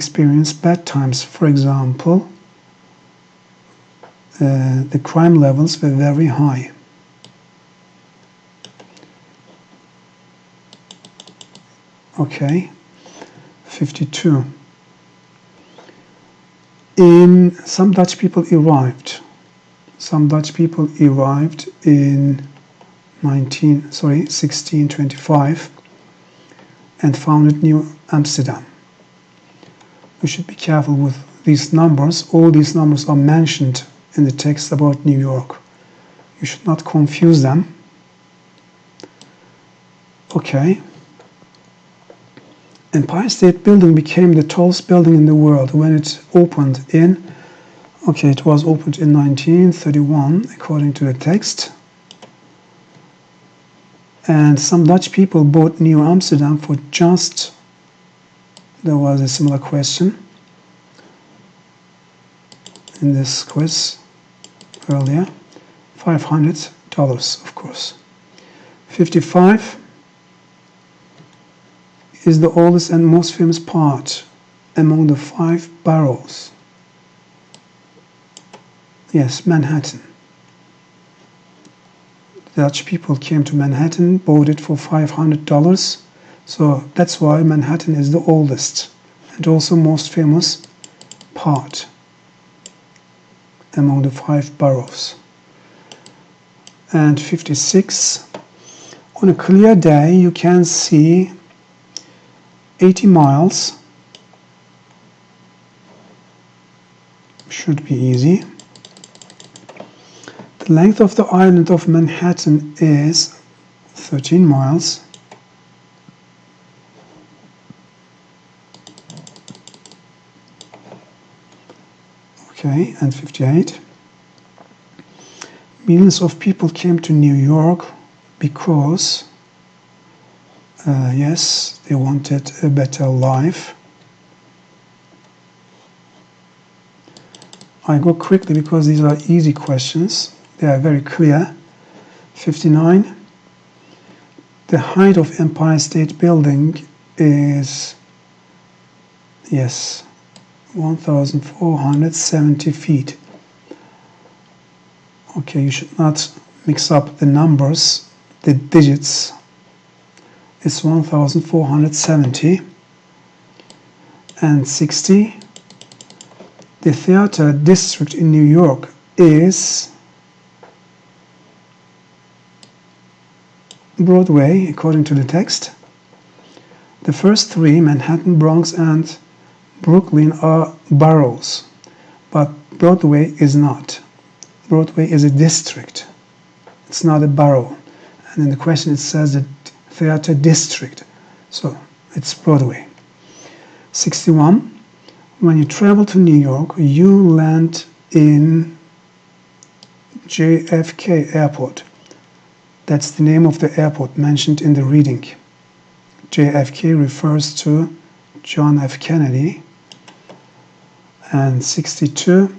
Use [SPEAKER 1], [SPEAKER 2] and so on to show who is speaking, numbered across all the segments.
[SPEAKER 1] experienced bad times. For example, the crime levels were very high. Okay, 52. Some Dutch people arrived. Some Dutch people arrived in 1625 and founded New Amsterdam. We should be careful with these numbers. All these numbers are mentioned in the text about New York. You should not confuse them. Okay. Empire State Building became the tallest building in the world when it opened in, it was opened in 1931 according to the text. And some Dutch people bought New Amsterdam for just, there was a similar question in this quiz earlier, $500, of course. 55 is the oldest and most famous part among the 5 boroughs. Yes, Manhattan. The Dutch people came to Manhattan, bought it for $500, so that's why Manhattan is the oldest and also most famous part among the 5 boroughs. And 56, on a clear day you can see 80 miles, should be easy. The length of the island of Manhattan is 13 miles. Okay, and 58. Millions of people came to New York because yes, they wanted a better life. I go quickly because these are easy questions. They are very clear. 59. The height of Empire State Building is, yes, 1,470 feet. Okay, you should not mix up the numbers, the digits. It's 1,470. And 60. The theater district in New York is Broadway, according to the text. The first 3, Manhattan, Bronx, and Brooklyn, are boroughs, but Broadway is not. Broadway is a district. It's not a borough. And in the question it says that theater district, so it's Broadway. 61. When you travel to New York, you land in JFK Airport. That's the name of the airport mentioned in the reading. JFK refers to John F. Kennedy. And 62.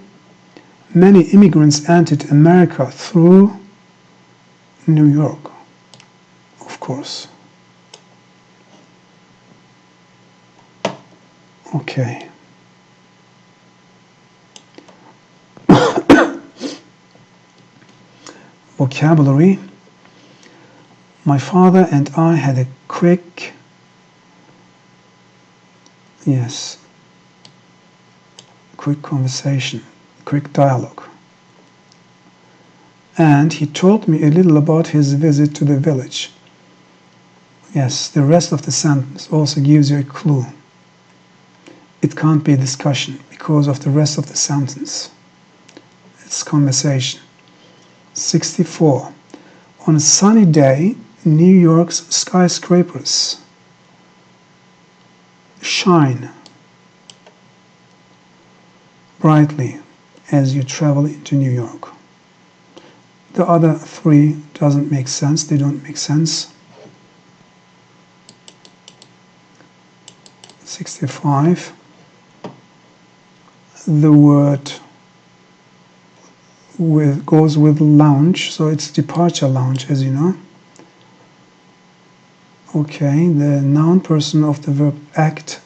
[SPEAKER 1] Many immigrants entered America through New York, of course. Okay. Vocabulary. My father and I had a quick conversation, quick dialogue. And he told me a little about his visit to the village. Yes, the rest of the sentence also gives you a clue. It can't be a discussion because of the rest of the sentence. It's conversation. 64. On a sunny day, New York's skyscrapers shine brightly as you travel into New York. The other 3 doesn't make sense. They don't make sense. 65. The word goes with lounge, so it's departure lounge, as you know. Okay, the noun person of the verb act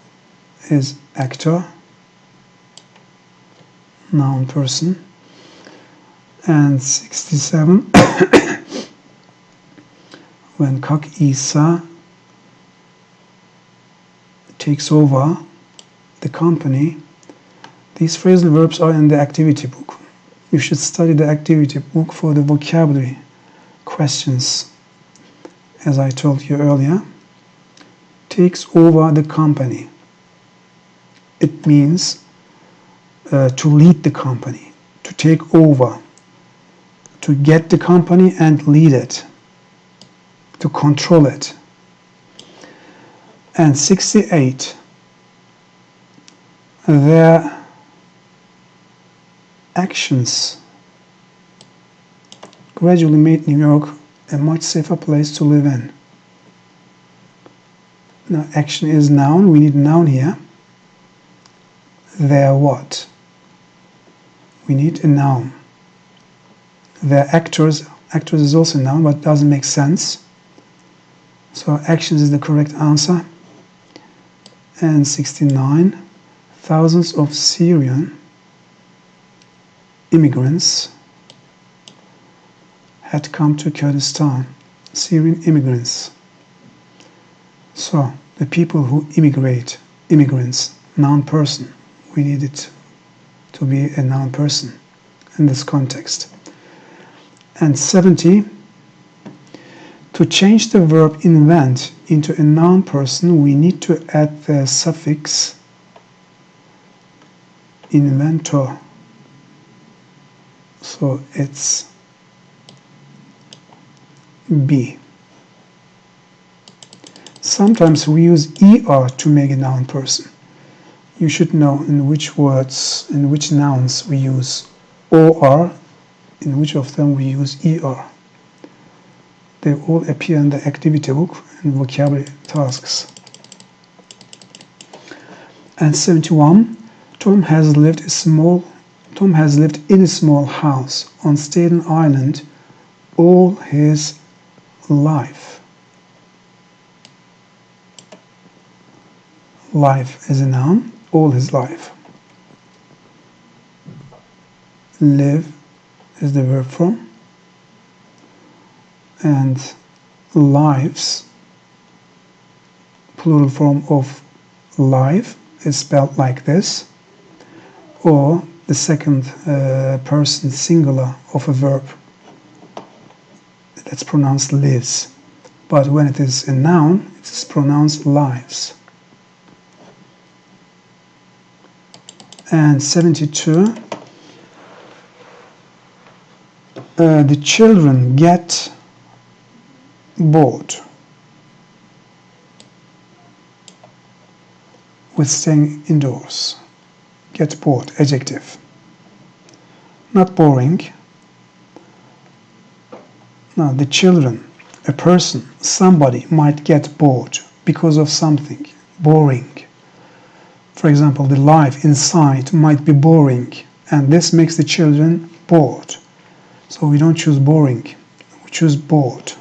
[SPEAKER 1] is actor, noun person. And 67, when Kak İsa takes over the company. These phrasal verbs are in the activity book. You should study the activity book for the vocabulary questions, as I told you earlier. Takes over the company. It means to lead the company, to take over, to get the company and lead it, to control it. And 68, their actions gradually made New York a much safer place to live in. Now, action is noun. We need noun here. Their what? We need a noun. Their actors. Actors is also a noun, but doesn't make sense. So actions is the correct answer. And 69, thousands of Syrian immigrants had come to Kurdistan. Syrian immigrants. So the people who immigrate, immigrants, noun person. We need it to be a noun person in this context. And 70, to change the verb invent into a noun person, we need to add the suffix inventor. So it's be. Sometimes we use er to make a noun person. You should know in which words, in which nouns we use or, in which of them we use er. They all appear in the activity book and vocabulary tasks. And 71, Tom has lived in a small house on Staten Island all his life. Life is a noun, all his life. Live is the verb form. And lives, plural form of life, is spelled like this, or the second person singular of a verb that's pronounced lives, but when it is a noun, it's pronounced lives. And 72, the children get bored with staying indoors. Get bored, adjective. Not boring. Now, the children, a person, somebody might get bored because of something, boring. For example, the life inside might be boring, and this makes the children bored. So we don't choose boring, we choose bored.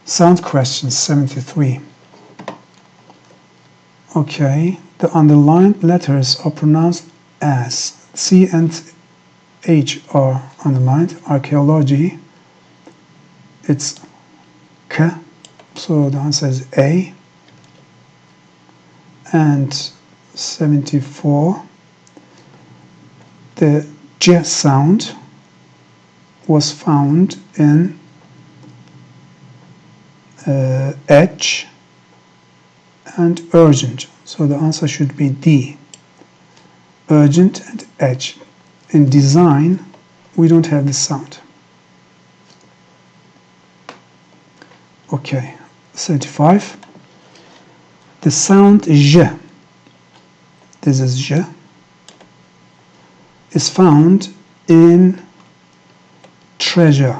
[SPEAKER 1] Sound questions, 73. Okay, the underlined letters are pronounced as. C and H are underlined. Archaeology, it's K, so the answer is A. And 74, the J sound was found in edge and urgent. So the answer should be D. Urgent and edge. In design, we don't have this sound. Okay, 75. The sound J, this is J, is found in treasure.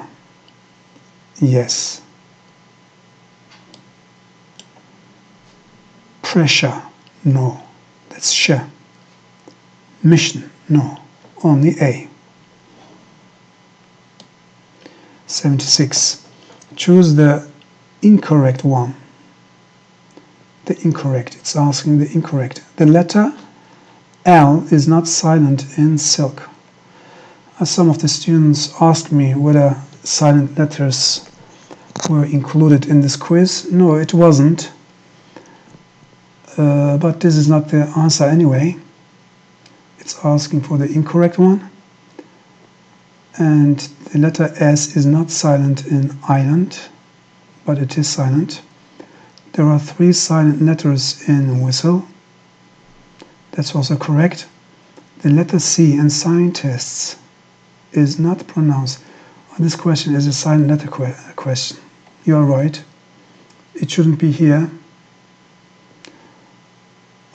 [SPEAKER 1] Yes. Pressure, no, that's sh. Mission, no, only A. 76. Choose the incorrect one. The incorrect. It's asking the incorrect. The letter L is not silent in silk. Some of the students asked me whether silent letters were included in this quiz. No, it wasn't. But this is not the answer anyway. It's asking for the incorrect one. And the letter S is not silent in island, but it is silent. There are 3 silent letters in whistle. That's also correct. The letter C in scientists is not pronounced. This question is a silent letter question. You are right. It shouldn't be here.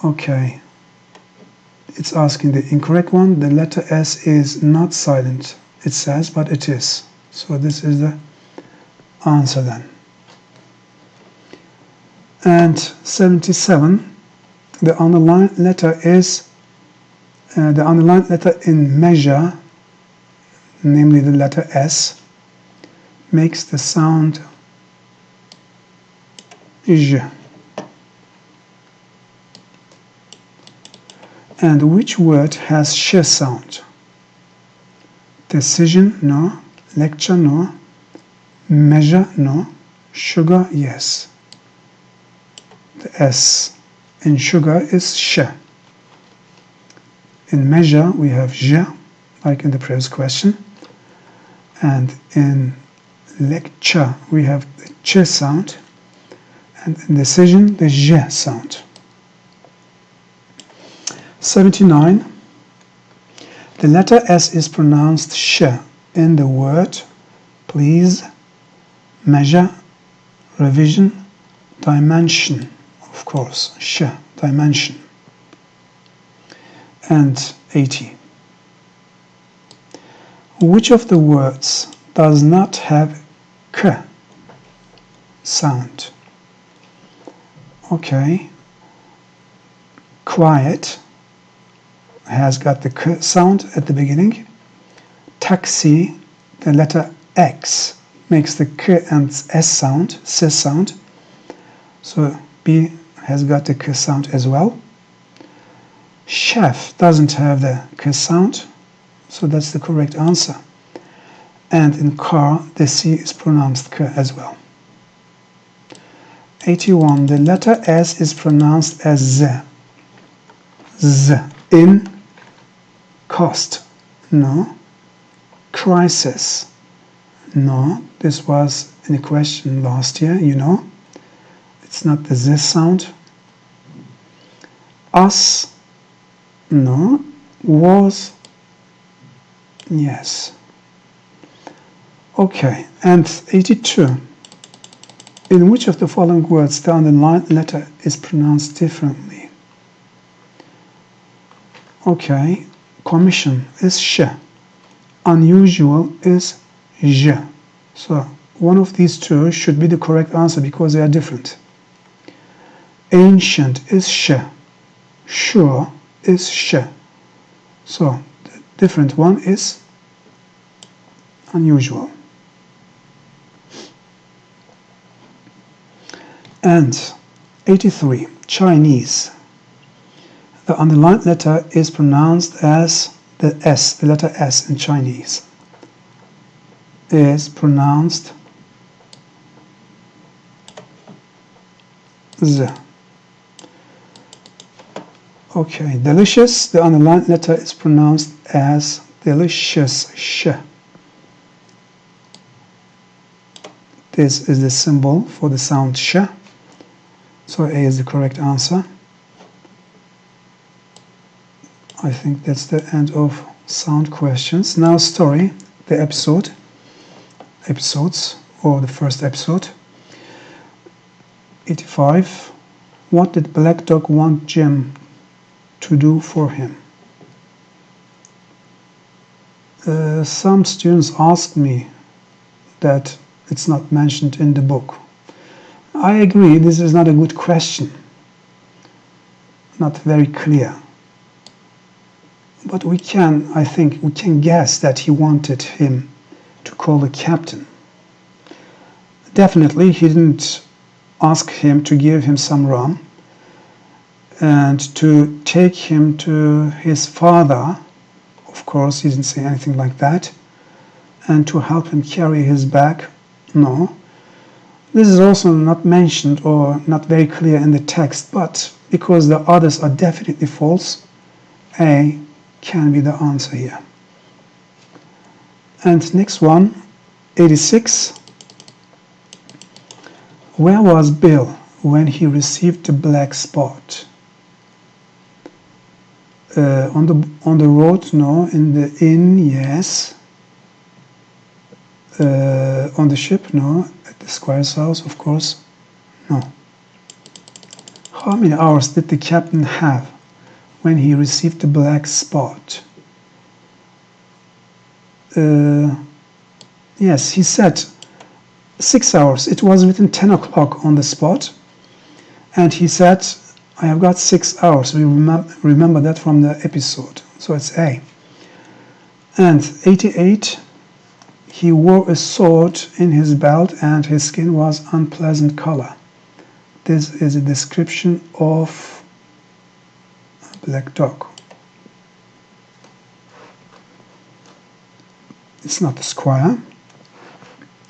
[SPEAKER 1] Okay. It's asking the incorrect one. The letter S is not silent, it says, but it is. So this is the answer then. And 77, the underlined letter is the underlined letter in measure, namely the letter S, makes the sound J. And which word has sh sound? Decision, no. Lecture, no. Measure, no. Sugar, yes. The S in sugar is sh. In measure, we have j, like in the previous question. And in lecture, we have the ch sound. And in decision, the j sound. 79. The letter S is pronounced sh in the word please, measure, revision, dimension. Of course, sh, dimension. And 80. Which of the words does not have k sound? Okay. Quiet has got the k sound at the beginning. Taxi, the letter X makes the k and s sound, s sound. So B has got the k sound as well. Chef doesn't have the k sound, so that's the correct answer. And in car, the C is pronounced k as well. 81. The letter S is pronounced as Z. Z. In cost. No. Crisis. No. This was in a question last year, you know. It's not the Z sound. Us. No. Was. Yes. Okay. And 82. In which of the following words the underlined letter is pronounced differently? Okay. Commission is sh. Unusual is j. So one of these two should be the correct answer because they are different. Ancient is sh. Sure is sh. So the different one is unusual. And 83. Chinese. The underlined letter is pronounced as the S, the letter S in Chinese is pronounced Z. Okay, delicious, the underlined letter is pronounced as delicious, sh. This is the symbol for the sound sh. So A is the correct answer. I think that's the end of sound questions. Now story, the episodes, or the first episode. 85. What did Black Dog want Jim to do for him? Some students asked me that it's not mentioned in the book. I agree, this is not a good question. Not very clear. But I think we can guess that he wanted him to call the captain. Definitely he didn't ask him to give him some rum, and to take him to his father. Of course, he didn't say anything like that. And to help him carry his bag. No. This is also not mentioned or not very clear in the text, but because the others are definitely false, A can be the answer here. And next one, 86. Where was Bill when he received the black spot? On the road, no. In the inn, yes. On the ship, no. At the squire's house, of course, no. How many hours did the captain have when he received the black spot? Yes, he said 6 hours. It was written 10 o'clock on the spot, and he said, I have got 6 hours. We remember that from the episode, so it's A. And 88, he wore a sword in his belt and his skin was unpleasant color. This is a description of a black dog. It's not the squire,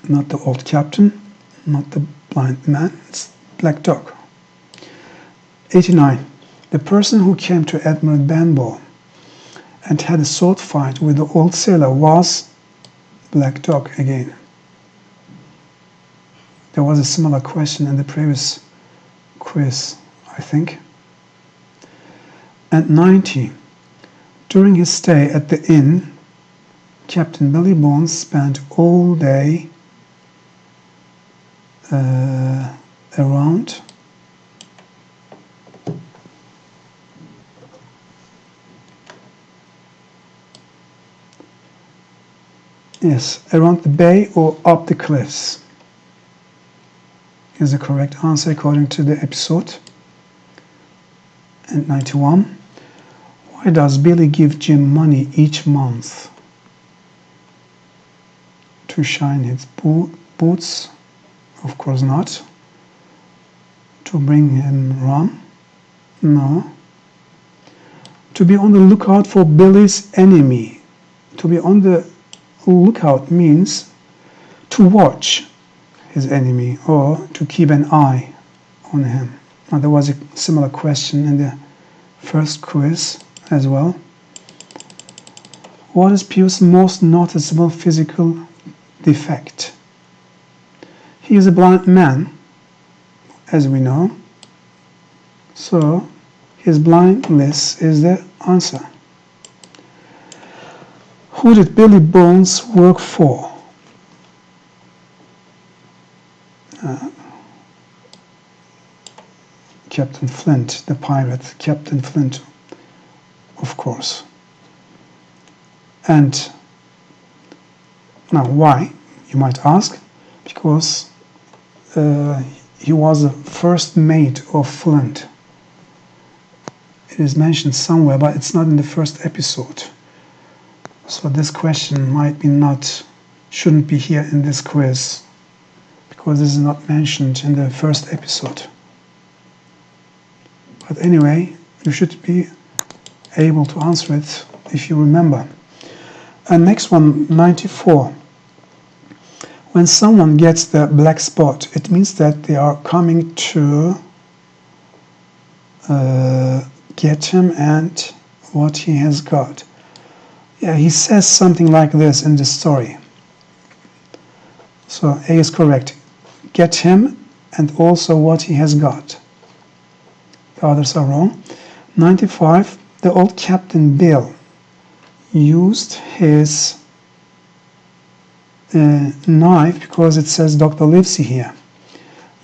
[SPEAKER 1] not the old captain, not the blind man, it's black dog. 89. The person who came to Admiral Benbow and had a sword fight with the old sailor was black dog again. There was a similar question in the previous quiz, I think. And 90. During his stay at the inn, Captain Billy Bones spent all day around around the bay or up the cliffs is the correct answer according to the episode. And 91. Why does Billy give Jim money each month? To shine his boots? Of course not. To bring him rum? No. To be on the lookout for Billy's enemy. To be on the lookout means to watch his enemy or to keep an eye on him. Now, there was a similar question in the first quiz as well. What is Pugh's most noticeable physical defect? He is a blind man, as we know, so his blindness is the answer. Who did Billy Bones work for? Captain Flint, the pirate, Captain Flint, of course. And now why, you might ask? Because he was the first mate of Flint. It is mentioned somewhere, but it's not in the first episode. So this question shouldn't be here in this quiz, because this is not mentioned in the first episode. But anyway, you should be able to answer it if you remember. And next one, 94. When someone gets the black spot, it means that they are coming to get him and what he has got. Yeah, he says something like this in the story. So A is correct. Get him and also what he has got. The others are wrong. 95. The old Captain Bill used his knife, because it says Dr. Livesey here.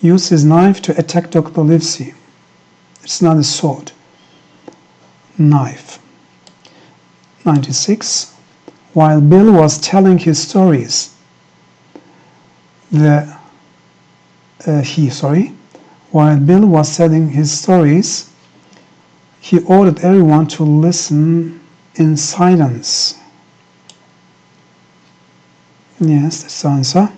[SPEAKER 1] Used his knife to attack Dr. Livesey. It's not a sword. Knife. 96. While Bill was telling his stories, while Bill was telling his stories, he ordered everyone to listen in silence. Yes, that's the answer.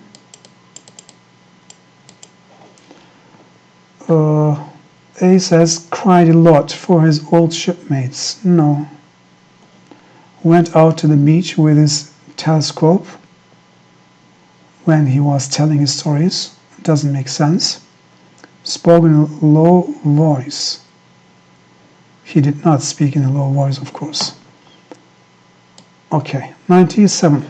[SPEAKER 1] A says, cried a lot for his old shipmates. No. Went out to the beach with his telescope when he was telling his stories. Doesn't make sense. Spoke in a low voice. He did not speak in a low voice, of course. Okay, 97.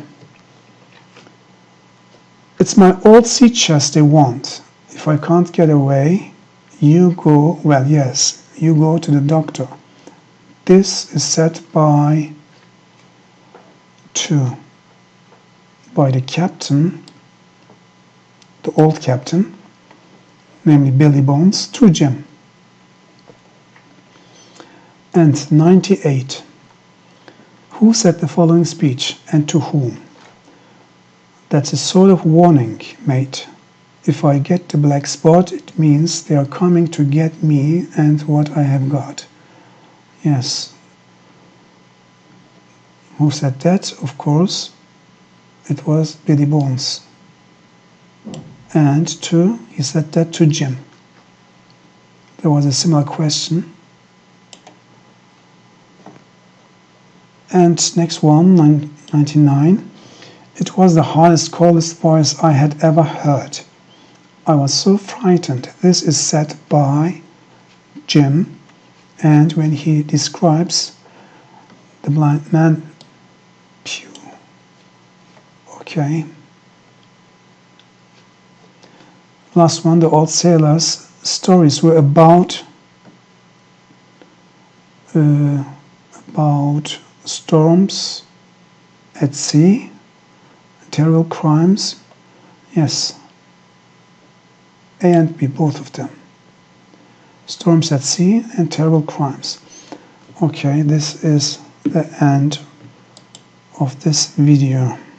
[SPEAKER 1] It's my old sea chest they want. If I can't get away, you go, well, yes, you go to the doctor. This is said by the captain, the old captain, namely Billy Bones, to Jim. And 98. Who said the following speech, and to whom? That's a sort of warning, mate. If I get the black spot, it means they are coming to get me and what I have got. Yes. Who said that? Of course, it was Billy Bones. And he said that to Jim. There was a similar question. And next one, 99. It was the hardest, coldest voice I had ever heard. I was so frightened. This is said by Jim, and when he describes the blind man, Pew. Okay. Last one, the old sailors' stories were about storms at sea, terrible crimes. Yes. A and B, both of them. Storms at sea and terrible crimes. Okay, this is the end of this video.